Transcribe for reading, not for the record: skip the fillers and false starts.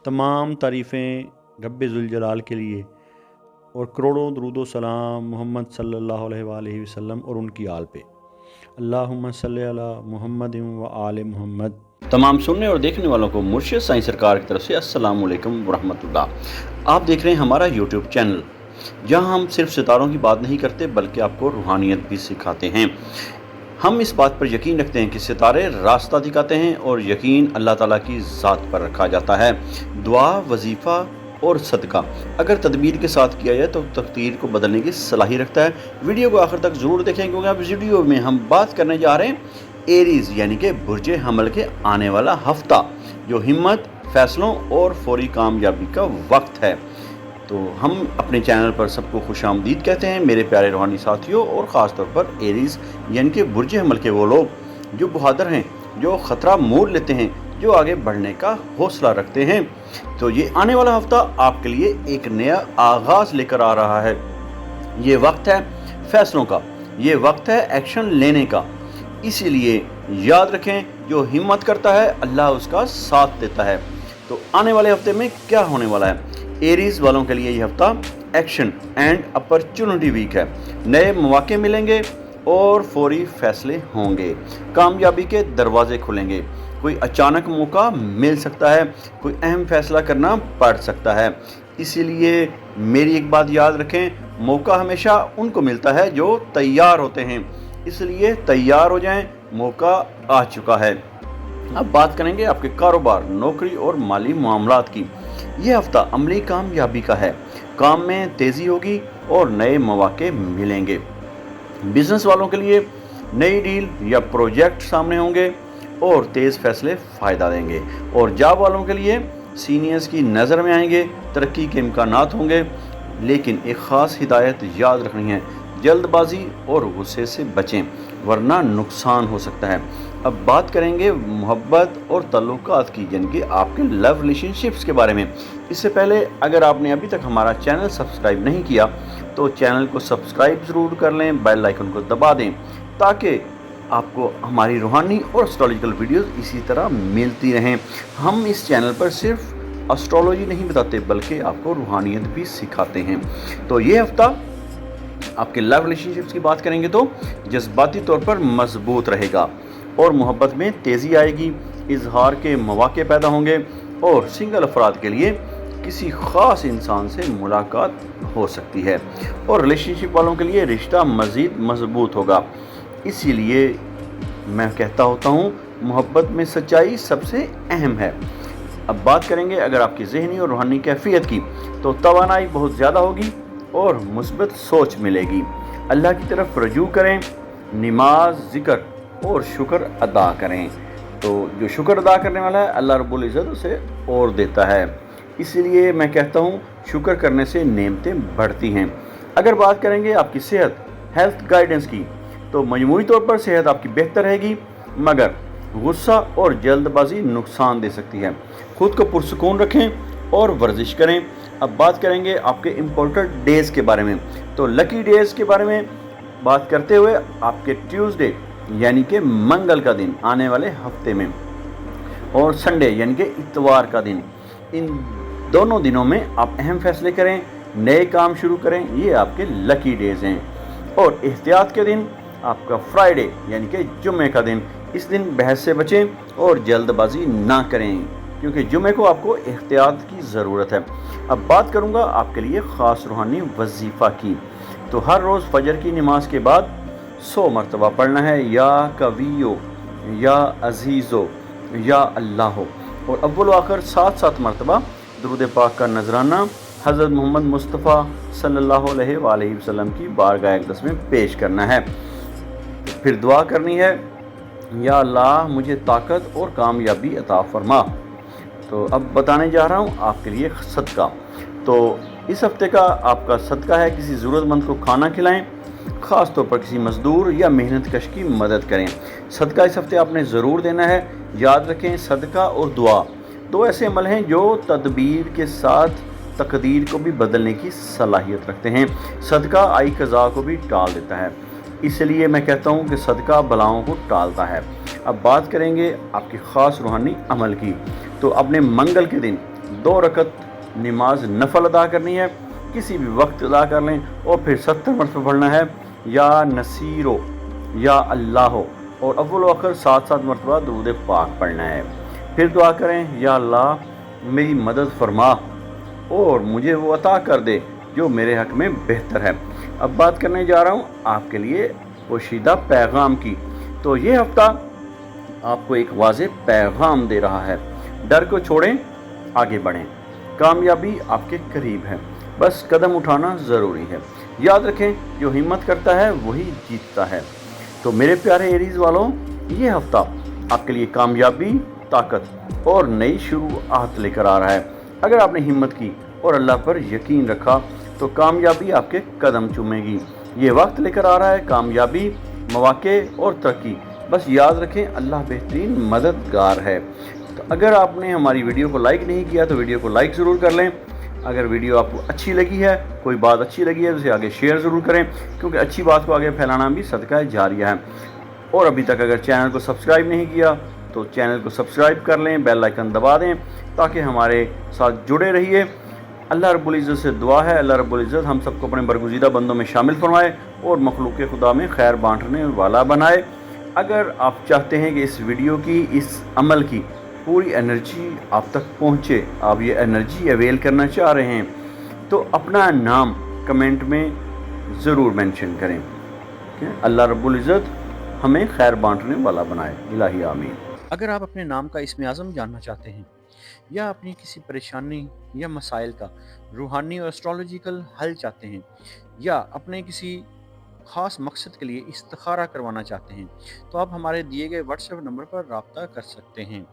तमाम तारीफ़ें रब्बे ज़ुल जलाल के लिए और करोड़ों दरूद व सलाम मोहम्मद सल्लल्लाहु अलैहि वसल्लम और उनकी आल पे। अल्लाहुम्मा सल्ली अला मुहम्मद व आले मुहम्मद। तमाम सुनने और देखने वालों को मुर्शिद साईं सरकार की तरफ से अस्सलाम वालेकुम वरहमतुल्लाह। आप देख रहे हैं हमारा यूट्यूब चैनल, जहां हम सिर्फ सितारों की बात नहीं करते बल्कि आपको रूहानियत भी सिखाते हैं। हम इस बात पर यकीन रखते हैं कि सितारे रास्ता दिखाते हैं और यकीन अल्लाह ताला की ज़ात पर रखा जाता है। दुआ, वजीफ़ा और सदका अगर तदबीर के साथ किया जाए तो तकदीर को बदलने की सलाहियत रखता है। वीडियो को आखिर तक ज़रूर देखें, क्योंकि अब इस वीडियो में हम बात करने जा रहे हैं एरीज़ यानी कि बुर्ज हमल के आने वाला हफ्ता, जो हिम्मत, फैसलों और फौरी कामयाबी का वक्त है। तो हम अपने चैनल पर सबको खुशामदीद कहते हैं मेरे प्यारे रूहानी साथियों, और ख़ास तौर पर एरीज़ यानी कि बुर्ज हमल के वो लोग जो बहादुर हैं, जो ख़तरा मोल लेते हैं, जो आगे बढ़ने का हौसला रखते हैं। तो ये आने वाला हफ्ता आपके लिए एक नया आगाज़ लेकर आ रहा है। ये वक्त है फैसलों का, ये वक्त है एक्शन लेने का। इसीलिए याद रखें, जो हिम्मत करता है अल्लाह उसका साथ देता है। तो आने वाले हफ्ते में क्या होने वाला है? एरीज़ वालों के लिए ये हफ्ता एक्शन एंड अपॉर्चुनिटी वीक है। नए मौके मिलेंगे और फौरी फैसले होंगे, कामयाबी के दरवाजे खुलेंगे, कोई अचानक मौका मिल सकता है, कोई अहम फैसला करना पड़ सकता है। इसीलिए मेरी एक बात याद रखें, मौका हमेशा उनको मिलता है जो तैयार होते हैं। इसलिए तैयार हो जाएं, मौका आ चुका है। अब बात करेंगे आपके कारोबार, नौकरी और माली मामलात की। यह हफ्ता अमली कामयाबी का है, काम में तेज़ी होगी और नए मौके मिलेंगे। बिजनेस वालों के लिए नई डील या प्रोजेक्ट सामने होंगे और तेज़ फैसले फ़ायदा देंगे। और जॉब वालों के लिए सीनियर्स की नज़र में आएंगे, तरक्की के इम्कानात होंगे। लेकिन एक ख़ास हिदायत याद रखनी है, जल्दबाजी और गुस्से से बचें वरना नुकसान हो सकता है। अब बात करेंगे मोहब्बत और ताल्लुकात की, यानी कि आपके लव रिलेशनशिप्स के बारे में। इससे पहले अगर आपने अभी तक हमारा चैनल सब्सक्राइब नहीं किया तो चैनल को सब्सक्राइब ज़रूर कर लें, बेल आइकन को दबा दें, ताकि आपको हमारी रूहानी और एस्ट्रोलॉजिकल वीडियोस इसी तरह मिलती रहें। हम इस चैनल पर सिर्फ एस्ट्रोलॉजी नहीं बताते बल्कि आपको रूहानियत भी सिखाते हैं। तो ये हफ्ता आपके लव रिलेशनशिप्स की बात करेंगे तो जज्बाती तौर पर मजबूत रहेगा और मोहब्बत में तेज़ी आएगी, इजहार के मौके पैदा होंगे और सिंगल अफराद के लिए किसी ख़ास इंसान से मुलाकात हो सकती है। और रिलेशनशिप वालों के लिए रिश्ता मज़ीद मजबूत होगा। इसीलिए मैं कहता होता हूँ, मोहब्बत में सच्चाई सबसे अहम है। अब बात करेंगे अगर आपकी ज़हनी और रूहानी कैफियत की, तो तवानाई बहुत ज़्यादा होगी और मुस्बत सोच मिलेगी। अल्लाह की तरफ रजू करें, नमाज, ज़िक्र और शुक्र अदा करें। तो जो शुक्र अदा करने वाला है अल्लाह रब्बुल इज़्ज़त उसे और देता है। इसीलिए मैं कहता हूँ, शुक्र करने से नेमतें बढ़ती हैं। अगर बात करेंगे आपकी सेहत, हेल्थ गाइडेंस की, तो मजमूई तौर पर सेहत आपकी बेहतर रहेगी, मगर गुस्सा और जल्दबाजी नुकसान दे सकती है। खुद को पुरसुकून रखें और वर्जिश करें। अब बात करेंगे आपके इम्पोर्टेंट डेज़ के बारे में। तो लकी डेज़ के बारे में बात करते हुए आपके ट्यूसडे यानी कि मंगल का दिन आने वाले हफ्ते में, और संडे यानी कि इतवार का दिन, इन दोनों दिनों में आप अहम फैसले करें, नए काम शुरू करें। ये आपके लकी डेज़ हैं। और एहतियात के दिन आपका फ्राइडे यानी कि जुम्मे का दिन। इस दिन बहस से बचें और जल्दबाजी ना करें, क्योंकि जुम्मे को आपको एहतियात की ज़रूरत है। अब बात करूँगा आपके लिए ख़ास रूहानी वजीफ़ा की। तो हर रोज़ फजर की नमाज के बाद 100 मरतबा पढ़ना है, या कवियो, या अजीज़ो, या अल्लाहो। और अव्वल आखिर 7-7 मरतबा दुरूद पाक का नजराना हज़रत मोहम्मद मुस्तफ़ा सल्लल्लाहु अलैहि वसल्लम की बारगाह अक़दस में पेश करना है। फिर दुआ करनी है, या अल्लाह मुझे ताकत और कामयाबी अता फरमा। तो अब बताने जा रहा हूँ आपके लिए सदका। तो इस हफ्ते का आपका सदका है, किसी ज़रूरतमंद को खाना खिलाएं, ख़ास तौर पर किसी मज़दूर या मेहनत कश की मदद करें। सदका इस हफ्ते आपने ज़रूर देना है। याद रखें, सदका और दुआ दो ऐसे अमल हैं जो तदबीर के साथ तकदीर को भी बदलने की सलाहियत रखते हैं। सदका आई कज़ा को भी टाल देता है। इसलिए मैं कहता हूँ कि सदका बलाओं को टालता है। अब बात करेंगे आपकी ख़ास रूहानी अमल की। तो अपने मंगल के दिन 2 रकत नमाज नफल अदा करनी है, किसी भी वक्त अदा कर लें, और फिर 70 मरतबा पढ़ना है या नसीरो या अल्लाह, और अव्वल व आखिर 7-7 मरतबा दुरूद पाक पढ़ना है। फिर दुआ करें, या अल्लाह मेरी मदद फरमा और मुझे वो अता कर दे जो मेरे हक़ में बेहतर है। अब बात करने जा रहा हूँ आपके लिए पोशीदा पैगाम की। तो ये हफ्ता आपको एक वाज़ेह पैगाम दे रहा है। डर को छोड़ें, आगे बढ़ें, कामयाबी आपके करीब है, बस कदम उठाना ज़रूरी है। याद रखें, जो हिम्मत करता है वही जीतता है। तो मेरे प्यारे एरीज़ वालों, ये हफ्ता आपके लिए कामयाबी, ताकत और नई शुरुआत लेकर आ रहा है। अगर आपने हिम्मत की और अल्लाह पर यकीन रखा तो कामयाबी आपके कदम चूमेगी। ये वक्त लेकर आ रहा है कामयाबी, मौके और तरक्की। बस याद रखें, अल्लाह बेहतरीन मददगार है। तो अगर आपने हमारी वीडियो को लाइक नहीं किया तो वीडियो को लाइक ज़रूर कर लें। अगर वीडियो आपको अच्छी लगी है, कोई बात अच्छी लगी है, तो उसे आगे शेयर ज़रूर करें, क्योंकि अच्छी बात को आगे फैलाना भी सदका जारिया है। और अभी तक अगर चैनल को सब्सक्राइब नहीं किया तो चैनल को सब्सक्राइब कर लें, बेल आइकन दबा दें, ताकि हमारे साथ जुड़े रहिए। अल्लाह रब्बुल इज़्ज़त से दुआ है, अल्लाह रब्बुल इज़्ज़त हम सबको अपने बरगुज़ीदा बंदों में शामिल फरमाए और मखलूक़ खुदा में खैर बांटने वाला बनाए। अगर आप चाहते हैं कि इस वीडियो की, इस अमल की पूरी एनर्जी आप तक पहुँचे, आप ये एनर्जी अवेल करना चाह रहे हैं, तो अपना नाम कमेंट में ज़रूर मेंशन करें। अल्लाह रब्बुल इज़्ज़त हमें खैर बांटने वाला बनाए। इलाही आमीन। अगर आप अपने नाम का इस्म आज़म जानना चाहते हैं या अपनी किसी परेशानी या मसाइल का रूहानी और एस्ट्रोलॉजिकल हल चाहते हैं या अपने किसी ख़ास मकसद के लिए इस्तिखारा करवाना चाहते हैं, तो आप हमारे दिए गए व्हाट्सएप नंबर पर रब्ता कर सकते हैं।